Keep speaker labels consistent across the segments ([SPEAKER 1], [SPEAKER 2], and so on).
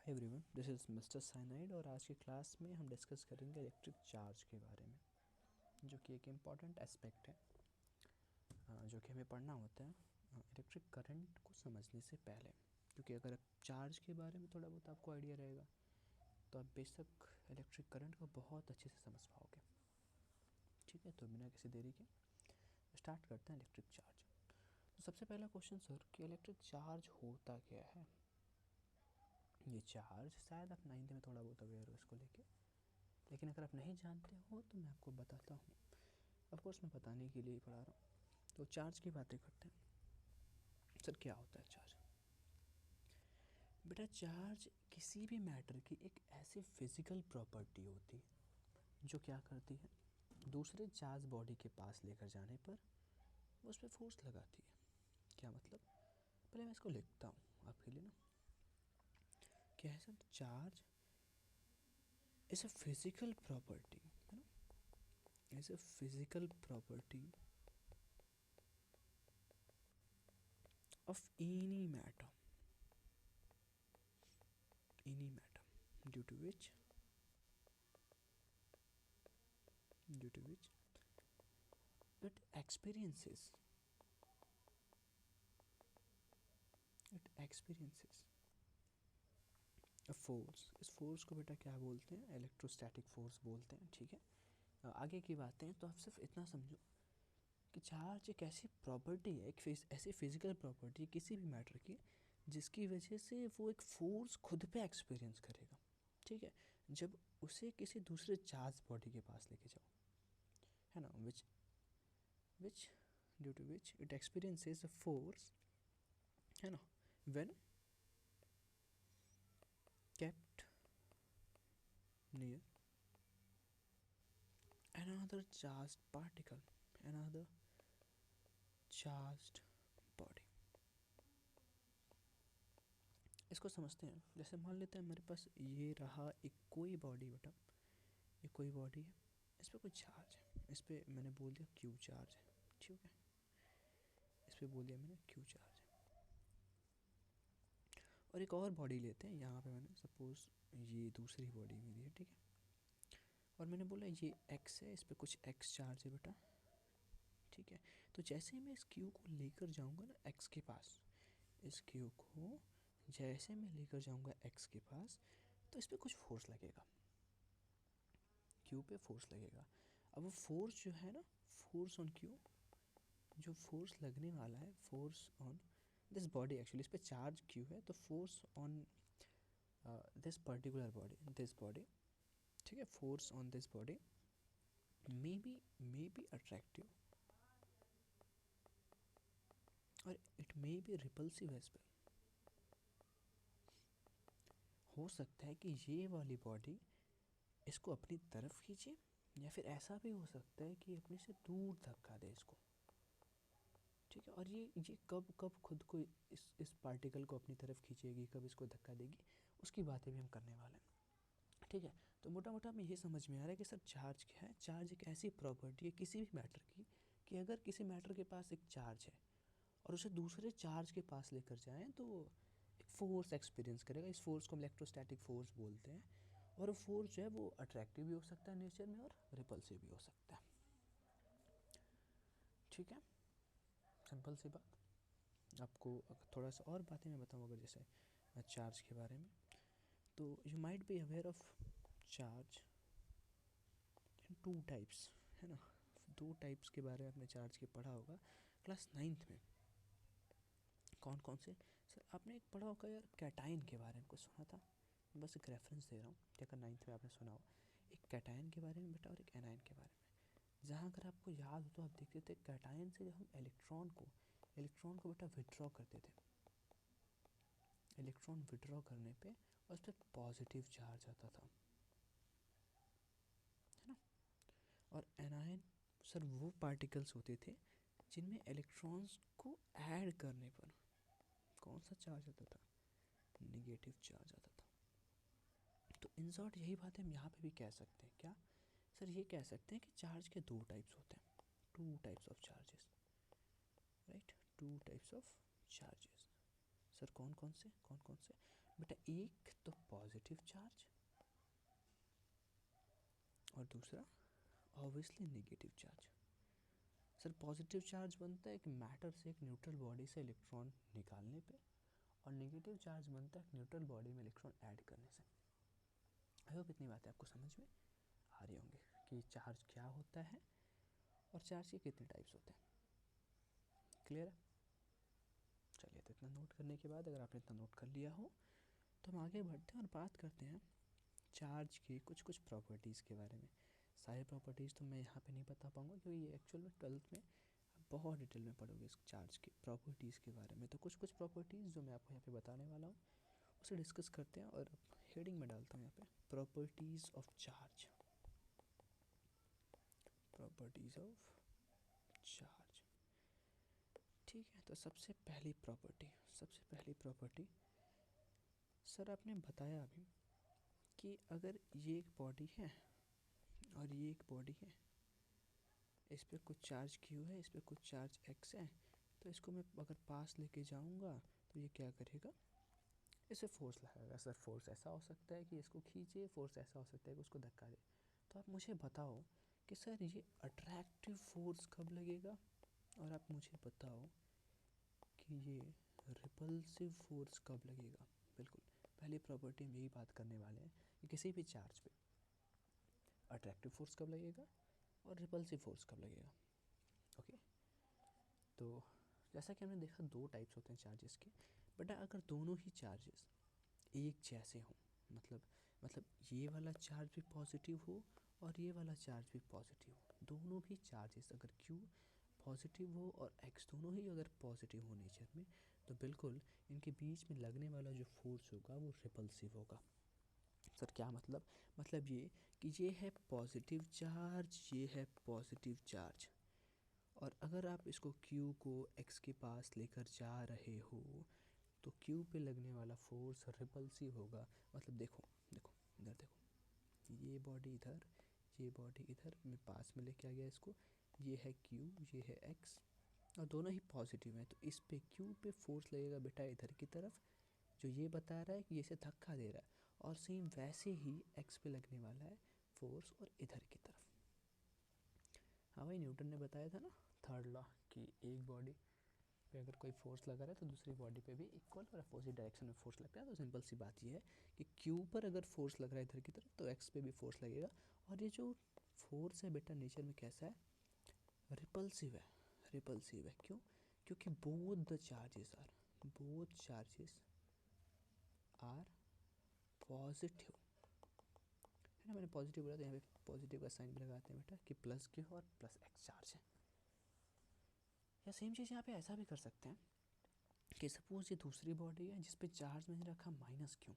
[SPEAKER 1] Hi everyone, this is mister cyanide और आज की क्लास में हम डिस्कस करेंगे इलेक्ट्रिक चार्ज के बारे में, जो कि एक इम्पॉर्टेंट एस्पेक्ट है जो कि हमें पढ़ना होता है इलेक्ट्रिक करंट को समझने से पहले। क्योंकि अगर आप चार्ज के बारे में थोड़ा बहुत आपको आइडिया रहेगा तो आप बेशक इलेक्ट्रिक करंट को बहुत अच्छे से समझ पाओगे। ठीक है, तो बिना किसी देरी के स्टार्ट करते हैं इलेक्ट्रिक चार्ज। तो सबसे पहला क्वेश्चन सर कि इलेक्ट्रिक चार्ज होता क्या है। ये चार्ज शायद आप 9th में थोड़ा बहुत अवेयर हो इसको लेके, लेकिन अगर आप नहीं जानते हो तो मैं आपको बताता हूँ। ऑफ कोर्स मैं बताने के लिए ही पढ़ा रहा हूँ। तो चार्ज की बातें करते हैं। सर क्या होता है चार्ज? बेटा चार्ज किसी भी मैटर की एक ऐसी फिजिकल प्रॉपर्टी होती है जो क्या करती है, दूसरे चार्ज बॉडी के पास लेकर जाने पर वो उस पर फोर्स लगाती है। क्या मतलब? पहले मैं इसको लिखता हूँ आपके लिए ना। क्या है sir? Charge is a physical property, you know, is a physical property of any matter due to which it experiences a force। इस फोर्स को बेटा क्या बोलते हैं? इलेक्ट्रोस्टैटिक फोर्स बोलते हैं। ठीक है, आगे की बातें हैं तो आप सिर्फ इतना समझो कि चार्ज एक ऐसी प्रॉपर्टी है, एक ऐसी फिजिकल प्रॉपर्टी है किसी भी मैटर की जिसकी वजह से वो एक फोर्स खुद पे एक्सपीरियंस करेगा। ठीक है, जब उसे किसी दूसरे चार्ज बॉडी के पास लेके जाओ, है ना, which due to which it experiences a force, है ना, when kept near another charged particle, another charged body। इसको समझते हैं। जैसे मान लेते हैं मेरे पास ये रहा एक कोई बॉडी बेटा, ये कोई बॉडी है, इस पर कोई चार्ज है, इस पर मैंने बोल दिया क्यू चार्ज है। ठीक है, इस पर बोल दिया मैंने क्यू चार्ज है। और एक और बॉडी लेते हैं, यहाँ पे मैंने सपोज ये दूसरी बॉडी मेरी है। ठीक है, और मैंने बोला ये एक्स है, इस पर कुछ एक्स चार्ज है बेटा। ठीक है, तो जैसे ही मैं इस क्यू को लेकर जाऊँगा ना एक्स के पास, इस क्यू को जैसे मैं लेकर जाऊँगा एक्स के पास तो इस पर कुछ फोर्स लगेगा, क्यू पे फोर्स लगेगा। अब वो फोर्स जो है ना, फोर्स ऑन क्यू, जो फोर्स लगने वाला है, force on this body, actually इस पर चार्ज क्यू है, तो force on this particular body, this body, ठीक है, force on this body may be attractive और it may be repulsive as well. हो सकता है कि ये वाली बॉडी इसको अपनी तरफ खींचे, या फिर ऐसा भी हो सकता है कि अपने से दूर धक्का दे इसको। ठीक है, और ये कब खुद को इस पार्टिकल को अपनी तरफ खींचेगी, कब इसको धक्का देगी, उसकी बातें भी हम करने वाले हैं। ठीक है, तो मोटा मोटा हमें ये समझ में आ रहा है कि सर चार्ज क्या है। चार्ज एक ऐसी प्रॉपर्टी है किसी भी मैटर की कि अगर किसी मैटर के पास एक चार्ज है और उसे दूसरे चार्ज के पास लेकर जाएँ तो एक फोर्स एक्सपीरियंस करेगा। इस फोर्स को हम इलेक्ट्रोस्टैटिक फोर्स बोलते हैं। और वो फोर्स जो है वो अट्रैक्टिव भी हो सकता है नेचर में और रिपल्सिव भी हो सकता है। ठीक है, सिंपल सी बात। आपको थोड़ा सा और बातें मैं बताऊँ अगर जैसे चार्ज के बारे में, तो you might be aware of charge in 2 types, है ना। 2 टाइप्स के बारे में आपने चार्ज के पढ़ा होगा क्लास 9th में। कौन कौन से? सर आपने एक पढ़ा होगा यार कैटायन के बारे में, कुछ सुना था? बस एक रेफरेंस दे रहा हूँ कि अगर 9th में आपने सुना हो, एक कैटायन के बारे में बेटा और एक एनायन के बारे में। जहाँ अगर आपको याद हो तो आप देखते थे कैटायन से जब हम इलेक्ट्रॉन को बेटा विड्रॉ करते थे, इलेक्ट्रॉन विड्रॉ करने पे उस पर पॉजिटिव चार्ज आता था, है ना। और एनायन सर वो पार्टिकल्स होते थे जिनमें इलेक्ट्रॉन्स को ऐड करने पर कौन सा चार्ज आता था? नेगेटिव चार्ज आता था। तो इन शॉर्ट यही बात हम यहाँ पे भी कह सकते हैं। क्या सर? ये कह सकते हैं कि चार्ज के 2 टाइप्स होते हैं, 2 types of charges, right, 2 types of charges. Sir कौन कौन से बेटा? एक तो पॉजिटिव चार्ज और दूसरा obviously negative charge. Sir positive charge बनता है एक मैटर से एक न्यूट्रल बॉडी से इलेक्ट्रॉन निकालने पे, और नेगेटिव चार्ज बनता है एक न्यूट्रल बॉडी में इलेक्ट्रॉन ऐड करने से। आई होप इतनी बातें आपको समझ में आ रही होंगी कि चार्ज क्या होता है और चार्ज के कितने टाइप्स होते हैं। क्लियर है? चलिए, तो इतना नोट करने के बाद, अगर आपने इतना नोट कर लिया हो, तो हम आगे बढ़ते हैं और बात करते हैं चार्ज की कुछ कुछ प्रॉपर्टीज़ के बारे में। सारे प्रॉपर्टीज़ तो मैं यहाँ पे नहीं बता पाऊँगा, क्योंकि ये एक्चुअल में 12th में बहुत डिटेल में पढ़ोगे इस चार्ज की प्रॉपर्टीज़ के बारे में। तो कुछ कुछ प्रॉपर्टीज़ जो मैं आपको यहाँ पे बताने वाला हूँ उसे डिस्कस करते हैं, और हेडिंग में डालता हूँ यहाँ पे properties of charge. Properties of charge, ठीक है। तो सबसे पहली प्रॉपर्टी सर आपने बताया अभी कि अगर ये एक बॉडी है और ये एक बॉडी है, इस पे कुछ चार्ज Q है, इस पे कुछ चार्ज X है, तो इसको मैं अगर पास लेके जाऊंगा तो ये क्या करेगा, इसे फोर्स लगाएगा। सर फोर्स ऐसा हो सकता है कि इसको खींचे, फोर्स ऐसा हो सकता है कि उसको धक्का दे। तो आप मुझे बताओ कि सर ये अट्रैक्टिव फोर्स कब लगेगा, और आप मुझे बताओ कि ये रिपल्सिव फोर्स कब लगेगा। बिल्कुल, पहली प्रॉपर्टी में यही बात करने वाले हैं कि किसी भी चार्ज पे अट्रैक्टिव फोर्स कब लगेगा और रिपल्सिव फोर्स कब लगेगा। ओके, तो जैसा कि हमने देखा दो टाइप्स होते हैं चार्जेस के, बट अगर दोनों ही चार्जेस एक जैसे हों, मतलब ये वाला चार्ज भी पॉजिटिव हो और ये वाला चार्ज भी पॉजिटिव हो, दोनों भी चार्जेस अगर Q पॉजिटिव हो और X दोनों ही अगर पॉजिटिव हो नेचर में, तो बिल्कुल इनके बीच में लगने वाला जो फोर्स होगा वो रिपल्सिव होगा। सर क्या मतलब ये कि ये है पॉजिटिव चार्ज, ये है पॉजिटिव चार्ज, और अगर आप इसको Q को X के पास लेकर जा रहे हो तो Q पे लगने वाला फोर्स रिपल्सिव होगा। मतलब देखो इधर देखो, ये बॉडी इधर, ये बॉडी इधर, मैं पास में लेके आ गया इसको, ये है Q, ये है X, और दोनों ही पॉजिटिव हैं, तो इस पे Q पे फोर्स लगेगा बेटा इधर की तरफ, जो ये बता रहा है कि इसे धक्का दे रहा है, और सेम वैसे ही X पे लगने वाला है फोर्स और इधर की तरफ। हाँ भाई, न्यूटन ने बताया था ना थर्ड लॉ कि एक बॉडी पे अगर कोई फोर्स लगा रहा है तो दूसरी बॉडी पे भी इक्वल और अपोजिट डायरेक्शन में फोर्स लगता है। तो सिंपल सी बात ये है कि Q पर अगर फोर्स लग रहा है इधर की तरफ तो X पे भी फोर्स लगेगा, और ये जो फोर्स है बेटा नेचर में कैसा है, रिपल्सिव है। क्यों? क्योंकि बोथ चार्जेस आर पॉजिटिव, है ना। मैंने पॉजिटिव बोला तो यहाँ पे पॉजिटिव का साइन भी लगाते हैं बेटा कि प्लस Q और प्लस X चार्ज है। या सेम चीज़ यहाँ पे ऐसा भी कर सकते हैं कि सपोज ये दूसरी बॉडी है जिस पे चार्ज मैंने रखा -Q,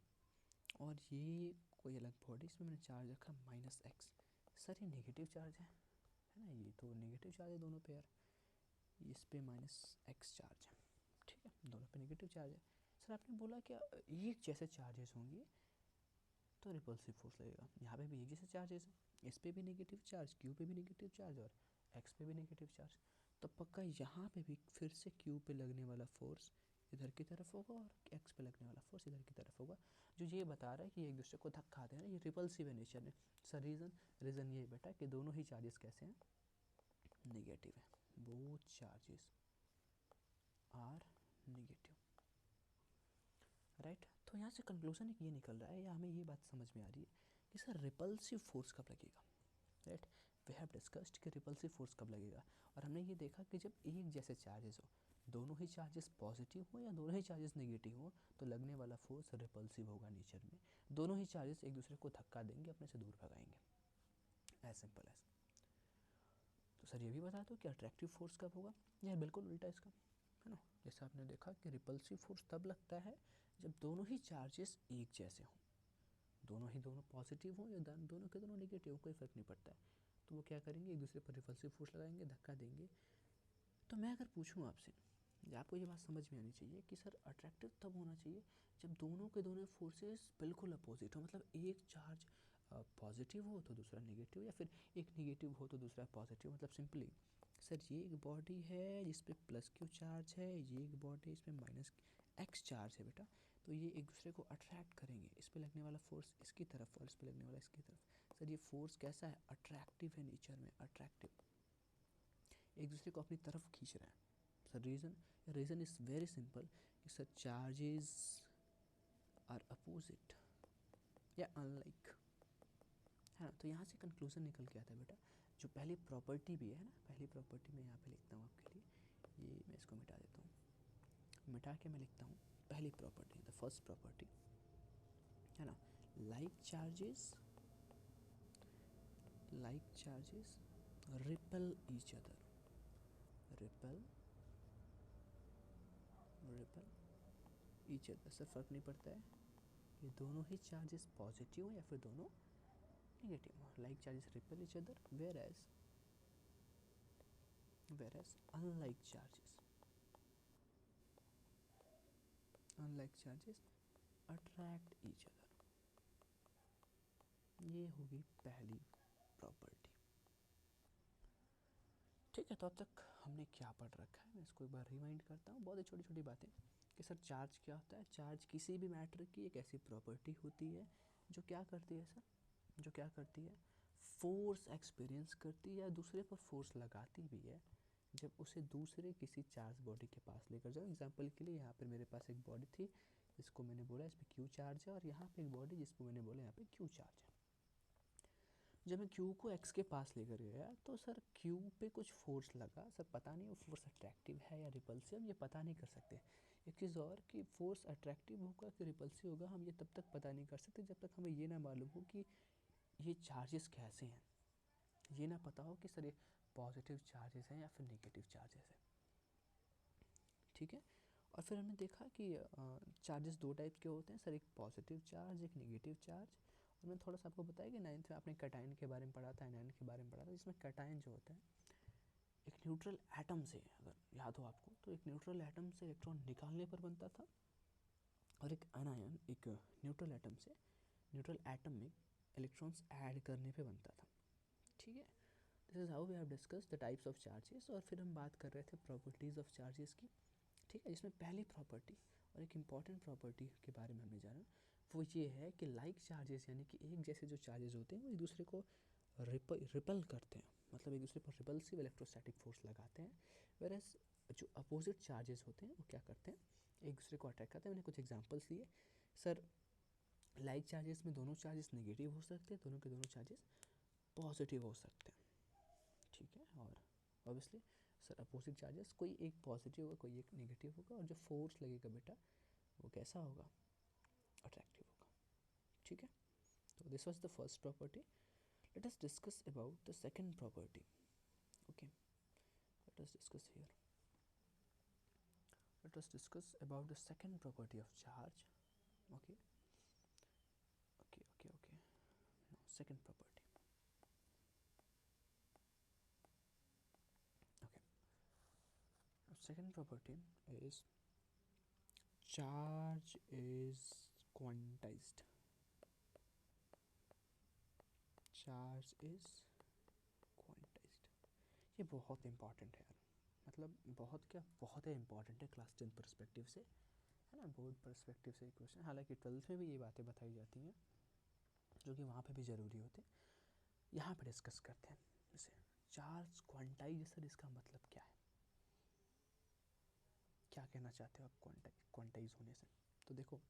[SPEAKER 1] और ये कोई अलग बॉडी इसमें मैंने चार्ज रखा -X। सर ये नेगेटिव चार्ज है ना, ये तो नेगेटिव चार्ज है दोनों पे यार, इस पे -X चार्ज है, ठीक है, दोनों पे नेगेटिव चार्ज है। सर आपने बोला क्या एक जैसे चार्जेस होंगे तो रिपल्सिव फोर्स लगेगा, यहाँ पे भी एक जैसे चार्जेस हैं, इस पे भी नेगेटिव चार्ज, Q पे भी नेगेटिव चार्ज और X पे भी नेगेटिव चार्ज, तो पक्का यहाँ पे भी फिर से Q पे लगने वाला फोर्स इधर की तरफ होगा और X पे लगने वाला फोर्स इधर की तरफ होगा, जो ये बता रहा है कि एक दूसरे को धक्का दे रहे हैं, ये रिपल्सिव है नेचर में। सर रीज़न ये बेटा कि दोनों ही चार्जेस कैसे हैं, नेगेटिव है, both charges are negative, right. तो यहाँ से कंक्लूजन एक ये निकल रहा है, या हमें ये बात समझ में आ रही है कि सर रिपल्सिव फोर्स कब लगेगा, राइट। वी हैव डिस्कस्ड कि रिपल्सिव फोर्स कब लगेगा, और हमने ये देखा कि जब एक जैसे चार्जेस हो, दोनों ही चार्जेस पॉजिटिव हो या दोनों ही चार्जेस नेगेटिव हो, तो लगने वाला फोर्स रिपल्सिव होगा नेचर में। दोनों ही चार्जेस एक दूसरे को धक्का देंगे, अपने से दूर भगाएंगे, एज सिंपल एज। तो सर ये भी बता दो कि अट्रैक्टिव फोर्स कब होगा, या बिल्कुल उल्टा इसका, है ना। जैसे आपने देखा कि रिपल्सिव फोर्स तब लगता है जब दोनों ही चार्जेस एक जैसे हों, दोनों पॉजिटिव हों या दोनों के दोनों नेगेटिव, कोई फ़र्क नहीं पड़ता है, तो वो क्या करेंगे, एक दूसरे पर रिपल्सिव फोर्स लगाएंगे, धक्का देंगे। तो मैं अगर पूछूं आपसे, आपको ये बात समझ में आनी चाहिए कि सर अट्रैक्टिव तब होना चाहिए जब दोनों के दोनों फोर्सेस बिल्कुल अपोजिट हो, मतलब एक चार्ज पॉजिटिव हो तो दूसरा नेगेटिव, या फिर एक नेगेटिव हो तो दूसरा पॉजिटिव। मतलब सिंपली सर ये एक बॉडी है जिस पे +Q चार्ज है, ये एक बॉडी है इसमें -X चार्ज है बेटा, तो तो ये एक दूसरे को अट्रैक्ट करेंगे, इस पे लगने वाला फोर्स इसकी तरफ और इस पे लगने वाला इसकी तरफ। सर ये फोर्स कैसा है, अट्रैक्टिव है नेचर में, अट्रैक्टिव, एक दूसरे को अपनी तरफ खींच रहा है। Sir reason is very simple कि सर चार्जेस आर अपोजिट या अनलाइक, है ना। तो यहाँ से कंक्लूजन निकल के आता है बेटा, जो पहली प्रॉपर्टी भी है ना, पहली प्रॉपर्टी मैं यहाँ पे लिखता हूँ आपके लिए, ये मैं इसको मिटा देता हूँ, मिटा के मैं लिखता हूँ पहली प्रॉपर्टी, द फर्स्ट प्रॉपर्टी, है ना, like charges repel each other, repel each other. Sir फर्क नहीं पड़ता है ये दोनों ही चार्जेस पॉजिटिव हो या फिर दोनों नेगेटिव हो। Like charges repel each other, whereas unlike charges attract each other. ये होगी पहली प्रॉपर्टी। ठीक है, तो अब तक हमने क्या पढ़ रखा है, मैं इसको एक बार रिमाइंड करता हूँ, बहुत ही छोटी छोटी बातें कि सर चार्ज क्या होता है। चार्ज किसी भी मैटर की एक ऐसी प्रॉपर्टी होती है जो क्या करती है सर, जो क्या करती है, फोर्स एक्सपीरियंस करती है या दूसरे पर फोर्स लगाती भी है जब उसे दूसरे किसी चार्ज बॉडी के पास लेकर जाओ। एग्जांपल के लिए यहाँ पर मेरे पास एक बॉडी थी जिसको मैंने बोला इस पर क्यू चार्ज है, और यहाँ पे एक बॉडी जिसको मैंने बोला यहाँ पे क्यू चार्ज है। जब मैं क्यू को एक्स के पास लेकर गया तो सर क्यू पे कुछ फोर्स लगा, सर पता नहीं वो फोर्स अट्रैक्टिव है या रिपल्सिव, ये पता नहीं कर सकते। एक चीज़ और कि फोर्स अट्रैक्टिव होगा कि रिपल्सिव होगा, हम ये तब तक पता नहीं कर सकते जब तक हमें ये ना मालूम हो कि ये चार्जेस कैसे हैं, ये ना पता हो कि सर ये पॉजिटिव चार्जेस हैं या फिर नेगेटिव चार्जेस हैं। ठीक है, और फिर हमने देखा कि चार्जेस दो टाइप के होते हैं सर, एक पॉजिटिव चार्ज, एक नेगेटिव चार्ज। और मैंने थोड़ा सा आपको बताया कि 9th में आपने कैटायन के बारे में पढ़ा था, एनायन के बारे में पढ़ा था, जिसमें कैटायन जो होता है एक न्यूट्रल एटम से, अगर याद हो आपको, तो एक न्यूट्रल एटम से इलेक्ट्रॉन निकालने पर बनता था, और एक एनायन एक न्यूट्रल एटम में इलेक्ट्रॉन्स ऐड करने पे बनता था। ठीक है, this is how we have discuss the types of charges. और फिर हम बात कर रहे थे प्रॉपर्टीज़ ऑफ चार्जेस की। ठीक है, इसमें पहली प्रॉपर्टी और एक इम्पॉर्टेंट प्रॉपर्टी के बारे में हमने जाना, वो ये है कि लाइक चार्जेस यानी कि एक जैसे जो चार्जेस होते हैं वो एक दूसरे को रिपल करते हैं, मतलब एक दूसरे पर रिपल्सिव इलेक्ट्रोस्टैटिक फोर्स लगाते हैं। वेरएस जो अपोजिट चार्जेस होते हैं वो क्या करते हैं, एक दूसरे को अट्रैक्ट करते हैं। मैंने कुछ एग्जांपल्स लिए सर, लाइक चार्जेस में दोनों चार्जेस नेगेटिव हो सकते हैं, दोनों के दोनों चार्जेस पॉजिटिव हो सकते हैं। ठीक है, और ऑब्वियसली सर अपोजिट चार्जेस कोई एक पॉजिटिव होगा कोई एक नेगेटिव होगा, और जो फोर्स लगेगा बेटा वो कैसा होगा, अट्रैक्टिव होगा। ठीक है, तो this was the first property. Let us discuss about the second property. Okay, let us discuss here, let us discuss about the second property of charge. Okay, now second property. Okay, now second property is charge is quantized. Charge is quantized. ये बहुत important है यार, मतलब बहुत क्या, बहुत ही important है class 10 perspective से, है ना, बोर्ड परस्पेक्टिव से क्वेश्चन। हालांकि 12th में भी ये बातें बताई जाती हैं जो कि वहाँ पे भी ज़रूरी होते हैं, यहाँ पे डिस्कस करते हैं इसे। चार्ज क्वांटाइज, सर इसका मतलब क्या है, क्या कहना चाहते हो आप क्वांटाइज होने से। तो देखो,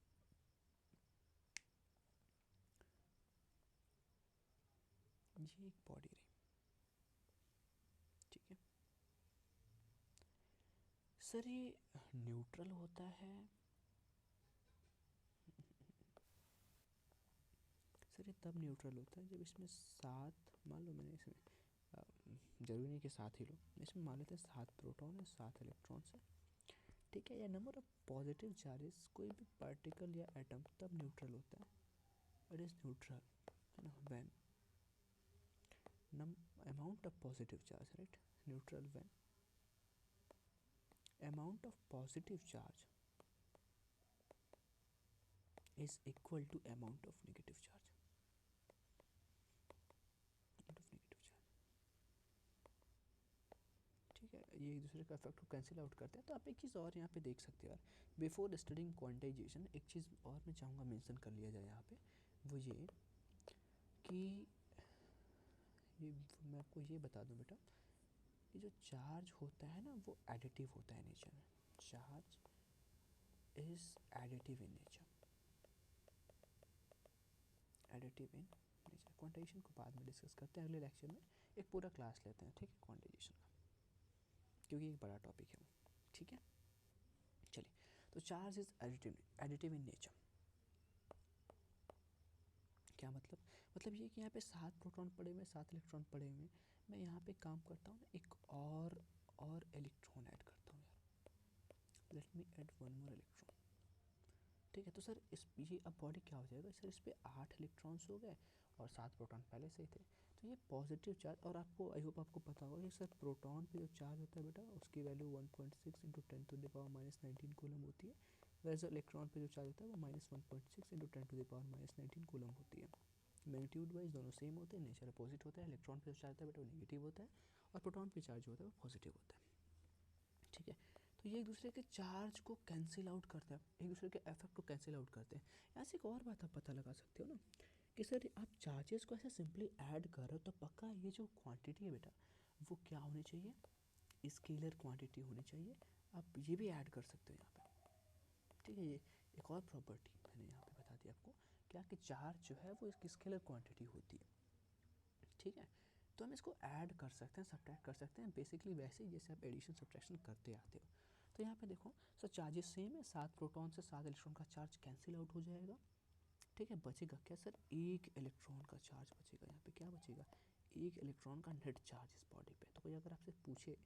[SPEAKER 1] ये एक बॉडी रही, ठीक है सर, ये न्यूट्रल होता है, सर ये तब न्यूट्रल होता है जब इसमें 7, मान लो मैंने इसमें ज़रूरी नहीं कि 7 ही लो, इसमें मान लेते हैं 7 प्रोटॉन है 7 इलेक्ट्रॉन्स है। ठीक है, या नंबर ऑफ पॉजिटिव चार्जेस, कोई भी पार्टिकल या एटम तब न्यूट्रल होता है, इट इज़ न्यूट्रल, है ना, when amount of positive charge, right, neutral when amount of positive charge is equal to amount of negative charge, ठीक है, ये एक दूसरे का इफेक्ट को कैंसिल आउट करते हैं। तो आप एक चीज़ और यहाँ पे देख सकते हो यार, बिफोर स्टडिंग क्वांटाइजेशन एक चीज़ और मैं चाहूँगा मेंशन कर लिया जाए यहाँ पे, वो ये कि ये मैं आपको ये बता दूँ बेटा कि जो चार्ज होता है ना वो एडिटिव होता है नेचर में। Charge is additive in nature, additive in nature. Quantization को बाद में डिस्कस करते हैं अगले लेक्चर में, एक पूरा क्लास लेते हैं, ठीक है, क्वांटाइजेशन का, क्योंकि एक बड़ा टॉपिक है वो, ठीक है। चलिए, तो charge is additive in nature. क्या मतलब ये कि यहाँ पे 7 प्रोटॉन पड़े हुए, 7 इलेक्ट्रॉन पड़े हुए हैं, मैं यहाँ पे काम करता हूँ ना, एक और इलेक्ट्रॉन ऐड करता हूँ यार, let me add one more electron, ठीक है। तो सर इस ये अब बॉडी क्या हो जाएगा सर, इस पर 8 इलेक्ट्रॉन्स हो गए और 7 प्रोटॉन पहले से ही थे, तो ये पॉजिटिव चार्ज। और आपको आई होप आपको पता होगा कि सर प्रोटॉन पे जो चार्ज होता है बेटा उसकी वैल्यू 1.6 इंटू 10⁻⁻19 कूलम होती है, वैसे इलेक्ट्रॉन पे जो चार्ज होता है वो -1.6 इंटू 10⁻⁻19 कूलम होती है। मैग्नीट्यूड वाइज दोनों सेम होते हैं, नेचर अपोजिट होता है। इलेक्ट्रॉन पे जो चार्ज होता है बेटा वो नेगेटिव होता है और प्रोटॉन पे चार्ज जो होता है वो पॉजिटिव होता है, ठीक है। तो ये एक दूसरे के चार्ज को कैंसिल आउट करते हैं, एक दूसरे के इफेक्ट को कैंसिल आउट करते हैं। यहाँ से एक और बात आप पता लगा सकते हो ना कि सर आप चार्जेस को ऐसे सिंपली ऐड कर रहे हो तो पक्का ये जो क्वांटिटी है बेटा वो क्या होनी चाहिए, स्केलर क्वांटिटी होनी चाहिए। आप ये भी ऐड कर सकते हो यहाँ पे, ठीक है। ये एक और प्रॉपर्टी मैंने यहाँ पे बता दी आपको, क्या कि चार्ज जो है वो इसकी स्केलर क्वांटिटी होती है, ठीक है। तो हम इसको ऐड कर सकते हैं, सब्ट्रैक्ट कर सकते हैं, बेसिकली वैसे ही जैसे आप एडिशन सब्ट्रैक्शन करते आते हो। तो यहाँ पे देखो सर चार्जेस सेम है, 7 प्रोटॉन से 7 इलेक्ट्रॉन का चार्ज कैंसिल आउट हो जाएगा, ठीक है। बचेगा क्या सर, एक इलेक्ट्रॉन का चार्ज बचेगा। यहाँ पे क्या बचेगा, एक इलेक्ट्रॉन का नेट चार्ज इस बॉडी पे। तो कोई अगर आपसे पूछे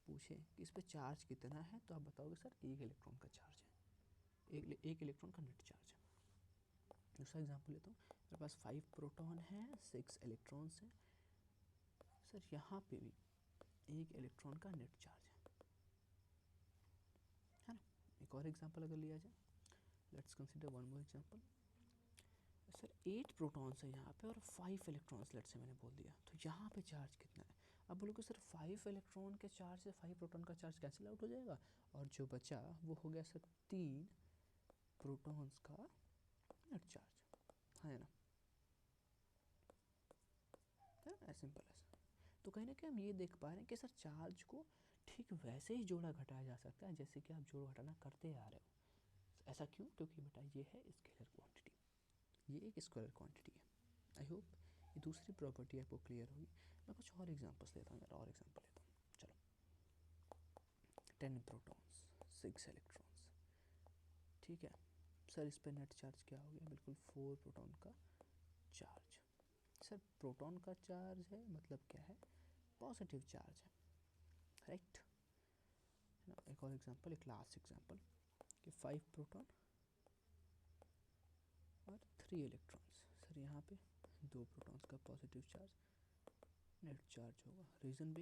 [SPEAKER 1] कि इस पर चार्ज कितना है तो आप बताओगे सर एक इलेक्ट्रॉन का चार्ज है, एक इलेक्ट्रॉन का नेट चार्ज है। दूसरा एग्जाम्पल लेता हूँ, मेरे पास 5 प्रोटॉन है, 6 इलेक्ट्रॉन्स हैं, सर यहाँ पे भी एक इलेक्ट्रॉन का नेट चार्ज है ना। एक और एग्जांपल अगर लिया जाए, let's consider one more example. Sir 8 protons है यहाँ पे और 5 इलेक्ट्रॉन्स लेट्स से मैंने बोल दिया, तो यहाँ पे चार्ज कितना है। अब बोलोगे सर 5 इलेक्ट्रॉन के चार्ज से 5 प्रोटॉन का चार्ज कैंसिल आउट हो जाएगा और जो बचा वो हो गया सर 3 प्रोटॉन्स का नेट चार्ज, है ना, सिंपल ऐसा। तो कहीं ना कहीं हम ये देख पा रहे हैं कि सर चार्ज को ठीक वैसे ही जोड़ा घटाया जा सकता है जैसे कि आप जोड़ घटाना करते आ रहे हो। ऐसा क्यों, क्योंकि बेटा ये है स्केलर क्वांटिटी, ये एक स्केलर क्वांटिटी है। आई होप ये दूसरी प्रॉपर्टी आपको क्लियर होगी। मैं कुछ और एग्जांपल्स लेता हूँ यार, और एग्जांपल लेता हूँ। चलो 10 प्रोटॉन्स 6 इलेक्ट्रॉन्स, ठीक है। सर इस पर नेट चार्ज क्या हो गया, बिल्कुल 4 प्रोटॉन का चार्ज। सर प्रोटॉन का चार्ज है मतलब क्या है, पॉजिटिव चार्ज है, राइट ना। एक और एग्जांपल, एक लास्ट एग्जांपल कि 5 प्रोटॉन और 3 इलेक्ट्रॉन्स। सर यहाँ पे 2 प्रोटॉन्स का पॉजिटिव चार्ज नेट चार्ज होगा। रीज़न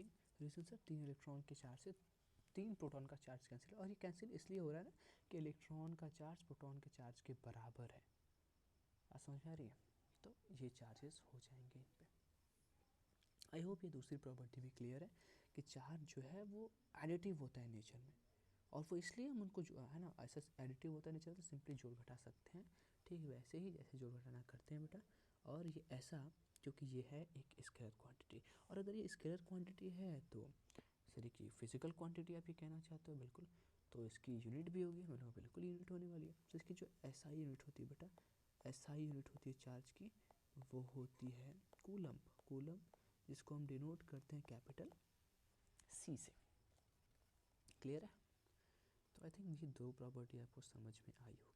[SPEAKER 1] सर 3 इलेक्ट्रॉन के चार्ज से 3 प्रोटॉन का चार्ज कैंसिल, और ये कैंसिल इसलिए हो रहा है ना कि इलेक्ट्रॉन का चार्ज प्रोटॉन के चार्ज के बराबर है। आप समझ में आ रही है, तो ये चार्जेस हो जाएंगे इन पे। आई होप ये दूसरी प्रॉपर्टी भी क्लियर है कि चार्ज जो है वो एडिटिव होता है नेचर में, और वो इसलिए हम उनको जो है ना ऐसा एडिटिव होता है नेचर तो सिंपली जोड़ घटा सकते हैं, ठीक वैसे ही जैसे जोड़ घटाना करते हैं बेटा। और ये ऐसा क्योंकि ये है एक स्केलर क्वांटिटी, और अगर ये स्केलर क्वांटिटी है तो सर की फिजिकल क्वांटिटी आप ये कहना चाहते हो, बिल्कुल। तो इसकी यूनिट भी होगी, मतलब बिल्कुल यूनिट होने वाली है। तो इसकी जो एसआई यूनिट होती है बेटा, एसआई यूनिट होती है चार्ज की, वो होती है कूलम, जिसको हम डिनोट करते हैं कैपिटल सी से। क्लियर है, तो आई थिंक ये 2 प्रॉपर्टी आपको समझ में आई होगी,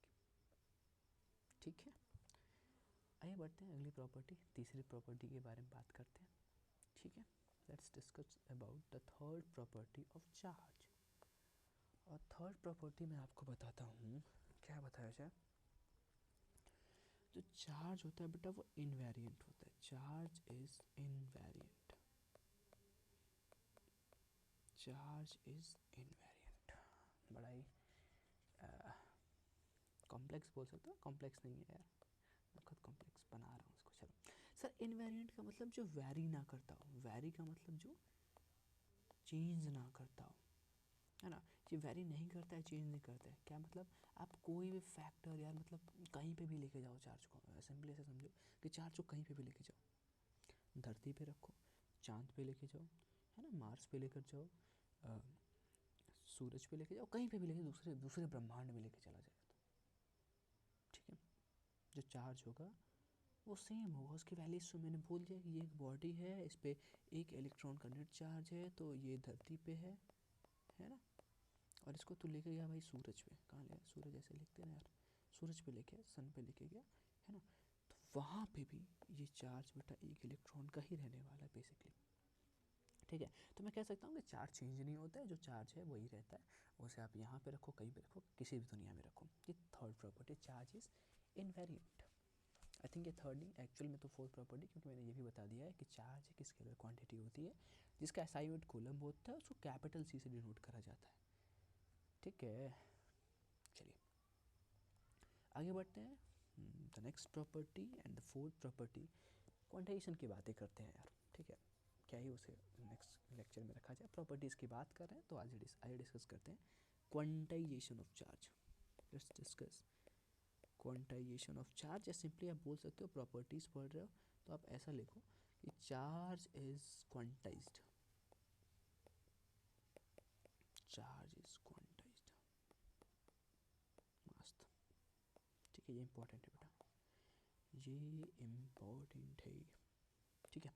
[SPEAKER 1] ठीक है। आइए बढ़ते हैं अगली प्रॉपर्टी, तीसरी प्रॉपर्टी के बारे में बात करते हैं, ठीक है। Let's discuss about the third property of charge. और थर्ड प्रॉपर्टी मैं आपको बताता हूँ, क्या बताया जाए। जो चार्ज होता है बेटा वो इनवेरिएंट होता है, charge is invariant, charge is invariant. बड़ा ही कॉम्प्लेक्स बोल सकते हो, कॉम्प्लेक्स नहीं है यार, मैं खुद कॉम्प्लेक्स बना रहा हूँ इसको। चलो सर इनवेरिएंट का मतलब जो वैरी ना करता हो, वैरी का मतलब जो चेंज ना करता हो, है ना, ये वेरी नहीं करता है, चेंज नहीं करता है। क्या मतलब, आप कोई भी फैक्टर यार मतलब कहीं पे भी लेके जाओ चार्ज को, सिंपली ऐसे समझो कि चार्ज को कहीं पे भी लेके जाओ, धरती पे रखो, चांद पे लेके जाओ, है ना, मार्स पे लेकर जाओ, सूरज पे लेके जाओ, कहीं पे भी लेके, दूसरे दूसरे ब्रह्मांड में लेके चला जाए, ठीक है, जो चार्ज होगा वो सेम होगा। उसकी वैल्यूज तो मैंने बोल दिया कि ये एक बॉडी है, इस पे एक इलेक्ट्रॉन का नेट चार्ज है, तो ये धरती पे है ना, और इसको तू लेके गया भाई सूरज पे, कहाँ ले गया, सूरज ऐसे लिखते हैं ना यार, सूरज पे लेके सन पे लेके गया, है ना, तो वहाँ पे भी ये चार्ज बेटा एक इलेक्ट्रॉन का ही रहने वाला है बेसिकली, ठीक है। तो मैं कह सकता हूँ कि चार्ज चेंज नहीं होता है, जो चार्ज है वही रहता है, उसे आप यहाँ पे रखो, कहीं पे रखो, किसी भी दुनिया में रखो। ये third property, charge is invariant. I think ये थर्ड नहीं, एक्चुअल में तो फोर्थ प्रॉपर्टी, क्योंकि मैंने ये भी बता दिया है कि चार्ज एक स्केलर क्वांटिटी होती है जिसका एसआई यूनिट कूलम होता है, उसको कैपिटल सी से डिनोट करा जाता है, ठीक है। चलिए आगे बढ़ते हैं, the next property and the fourth property, quantization की बातें करते हैं यार, ठीक है, क्या ही उसे नेक्स्ट लेक्चर में रखा जाए, प्रॉपर्टीज़ की बात कर रहे हैं तो आज डिस्कस करते हैं quantization of charge. Let's discuss quantization of charge, या सिंपली आप बोल सकते हो प्रॉपर्टीज़ पढ़ रहे हो तो आप ऐसा लिखो कि charge is quantized, charge is quantized, मस्त, ठीक है, ये इंपॉर्टेंट है बेटा, ये इम्पॉर्टेंट है, ठीक है।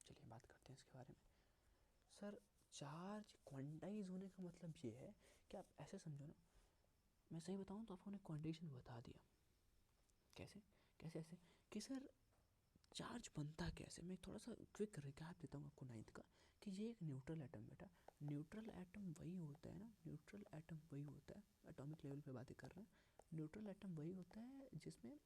[SPEAKER 1] चलिए बात करते हैं इसके बारे में। सर चार्ज क्वांटाइज होने का मतलब ये है कि आप ऐसे समझो ना, मैं सही बताऊँ तो आपको क्वांटाइजेशन बता दिया, कैसे कैसे ऐसे कि सर चार्ज बनता कैसे, मैं थोड़ा सा क्विक रिकैप देता हूँ आपको नाइन्थ का, कि ये एक न्यूट्रल एटम बेटा, न्यूट्रल एटम वही होता है ना, न्यूट्रल एटम वही होता है, एटॉमिक लेवल पे बातें कर रहे हैं, न्यूट्रल एटम वही होता है जिसमें